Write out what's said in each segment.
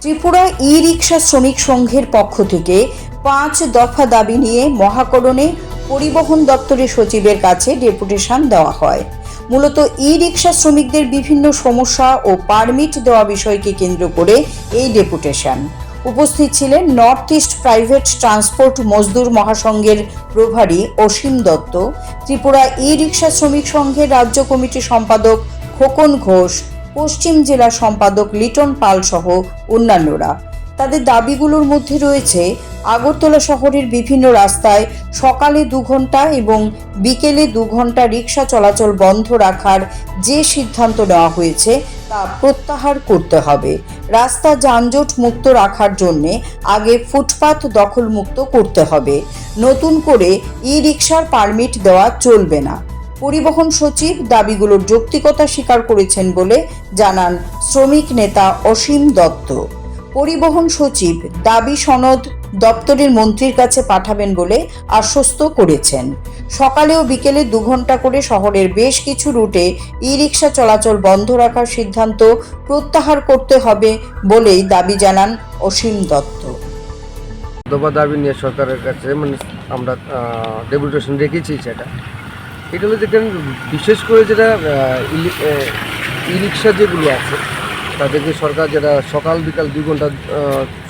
ত্রিপুরা ই রিক্সা শ্রমিক সংঘের পক্ষ থেকে 5 দফা দাবি নিয়ে মহাকরণে পরিবহন দপ্তরের সচিবের কাছে ডেপুটেশন দেওয়া হয়। মূলত ই রিক্সা শ্রমিকদের বিভিন্ন সমস্যা ও পারমিট দেওয়া বিষয়কে কেন্দ্র করে এই ডেপুটেশন। উপস্থিত ছিলেন নর্থ ইস্ট প্রাইভেট ট্রান্সপোর্ট মজদুর মহাসংঘের প্রভারী অসীম দত্ত, ত্রিপুরা ই রিক্সা শ্রমিক সংঘের রাজ্য কমিটির সম্পাদক খোকন ঘোষ, পশ্চিম জেলা সম্পাদক লিটন পাল সহ অন্যান্যরা। তাদের দাবিগুলোর মধ্যে রয়েছে আগরতলা শহরের বিভিন্ন রাস্তায় সকালে 2 ঘন্টা এবং বিকেলে 2 ঘন্টা রিক্সা চলাচল বন্ধ রাখার যে সিদ্ধান্ত নেওয়া হয়েছে তা প্রত্যাহার করতে হবে। রাস্তা যানজট মুক্ত রাখার জন্য আগে ফুটপাত দখলমুক্ত করতে হবে। নতুন করে ই রিক্সার পারমিট দেওয়া চলবে না। পরিবহন সচিব দাবিগুলোর যৌক্তিকতা স্বীকার করেছেন বলে জানান শ্রমিক নেতা অসীম দত্ত। পরিবহন সচিব দাবি সনদ দপ্তরের মন্ত্রীর কাছে পাঠাবেন বলে আশ্বস্ত করেছেন। সকালে ও বিকেলে 2 ঘন্টা করে শহরের বেশ কিছু রুটে ই রিক্সা চলাচল বন্ধ রাখার সিদ্ধান্ত প্রত্যাহার করতে হবে বলেই দাবি জানান অসীম দত্ত। দাবি নিয়ে সরকারের কাছে আমরা ডেপুটেশন রেখেছি। এটা হলো যেখানে বিশেষ করে যেটা ই রিক্সা যেগুলো আছে তাদেরকে সরকার যেটা সকাল বিকাল 2 ঘন্টা,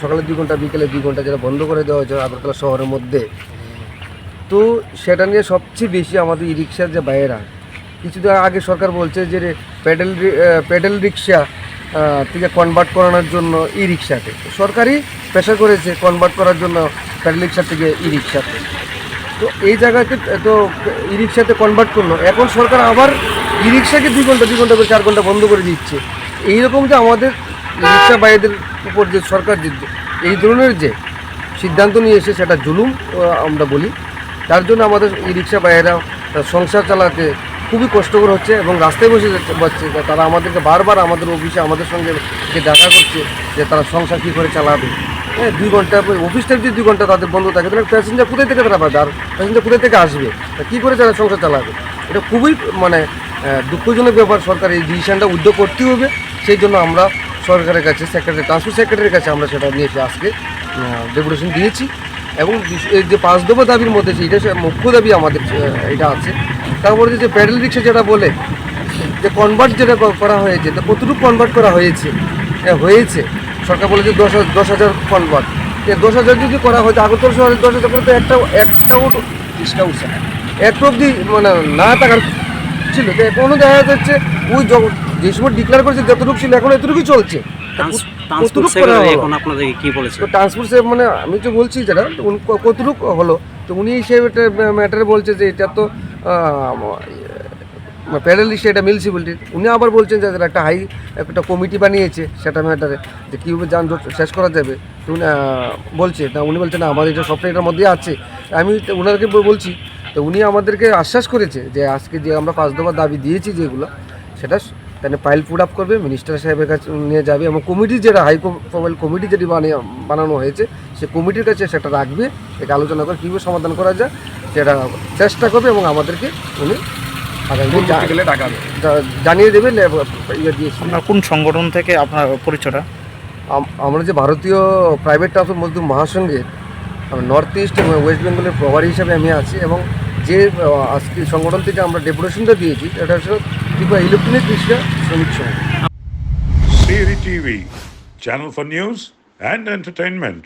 সকালে 2 ঘন্টা বিকেলে 2 ঘন্টা যেটা বন্ধ করে দেওয়া হয়েছে আগরতলা শহরের মধ্যে, তো সেটা নিয়ে সবচেয়ে বেশি আমাদের ই রিক্সার যে বাইরা কিছুদিন আগে সরকার বলছে যে প্যাডেল রিক্সা থেকে কনভার্ট করানোর জন্য ই রিক্সাতে সরকারই প্রেশার করেছে কনভার্ট করার জন্য প্যাডেল রিক্সা থেকে ই রিক্সাতে। তো এই জায়গাতে তো ই রিক্সাতে কনভার্ট করলো, এখন সরকার আবার ই রিক্সাকে 2 ঘন্টা করে 4 ঘন্টা বন্ধ করে দিচ্ছে। এইরকম যে আমাদের রিক্সা বাইরেদের উপর যে সরকার যে এই ধরনের যে সিদ্ধান্ত নিয়ে এসে সেটা জুলুম আমরা বলি। তার জন্য আমাদের ই রিক্সা বাইরেরা সংসার চালাতে খুবই কষ্টকর হচ্ছে এবং রাস্তায় বসে যাচ্ছে। তারা আমাদেরকে বারবার আমাদের অফিসে আমাদের সঙ্গে দেখা করছে যে তারা সংসার কী করে চালাবে। 2 ঘন্টা অফিস টাইম যদি 2 ঘন্টা তাদের বন্ধ থাকে তাহলে প্যাসেঞ্জার কোথায় থেকে তারা পাবে, আর প্যাসেঞ্জার কোথায় থেকে আসবে, কী করে তারা সংসার চালাবে? এটা খুবই দুঃখজনক ব্যাপার। সরকার এই ডিসিশনটা উদ্যোগ করতেই হবে। সেই জন্য আমরা সরকারের কাছে ট্রান্সপোর্ট সেক্রেটারির কাছে আমরা সেটা নিয়ে আজকে ডেপুটেশন দিয়েছি। এবং এই যে 5 দফা দাবির মধ্যে এটা মুখ্য দাবি আমাদের এটা আছে। তারপরে যে প্যাডেল রিক্সা যেটা বলে যে কনভার্ট যেটা করা হয়েছে, তো কতটুকু কনভার্ট করা হয়েছে সরকার বলেছে 10,000 কনভার্ট। 10,000 যদি করা হয়তো আগরতলা শহরে 10,000 করে তো একটাও রিক্সা উঠছে না, একটু অবধি না থাকার ছিল। তো এখনও দেখা যাচ্ছে ওই যে সময় ডিক্লেয়ার করেছে যতটুকু ছিল এখন এতটুকুই চলছে। ট্রান্সপোর্ট আমি তো বলছি যেটা কতটুকু হলো, তো উনি সেই ম্যাটারে বলছে যে এটা তো প্যাডেল রিক্সা, এটা মিউনিসিপ্যালিটি। উনি আবার বলছেন যে একটা কমিটি বানিয়েছে সেটা ম্যাটারে যে কীভাবে যানজট শেষ করা যাবে। তো উনি বলছে না, উনি বলছেন না আমাদের এটা সবটা এটার মধ্যে আছে। আমি ওনাকে বলছি, তো উনি আমাদেরকে আশ্বাস করেছে যে আজকে যে আমরা 5 দফা দাবি দিয়েছি যেগুলো সেটা তাহলে ফাইল পুট আপ করবে, মিনিস্টার সাহেবের কাছে নিয়ে যাবে এবং কমিটি যেটা হাই প্রোফাইল কমিটি যেটি বানানো হয়েছে সে কমিটির কাছে সেটা রাখবে, এটা আলোচনা করে কীভাবে সমাধান করা যায় সেটা চেষ্টা করবে এবং আমাদেরকে উনি জানিয়ে দেবে। কোন সংগঠন থেকে আপনার পরিচয়টা? আমরা যে ভারতীয় প্রাইভেট ট্রান্সপোর্ট মজদুর মহাসংঘের নর্থ ইস্ট এবং ওয়েস্ট বেঙ্গলের প্রভারী হিসাবে আমি আছি। এবং যে আজকে সংগঠন থেকে আমরা ডেপুটেশনটা দিয়েছি এটা হচ্ছে ত্রিপুরা ইলেকট্রনিক রিক্সা শ্রমিক সংঘ। Siri TV, channel for news and entertainment.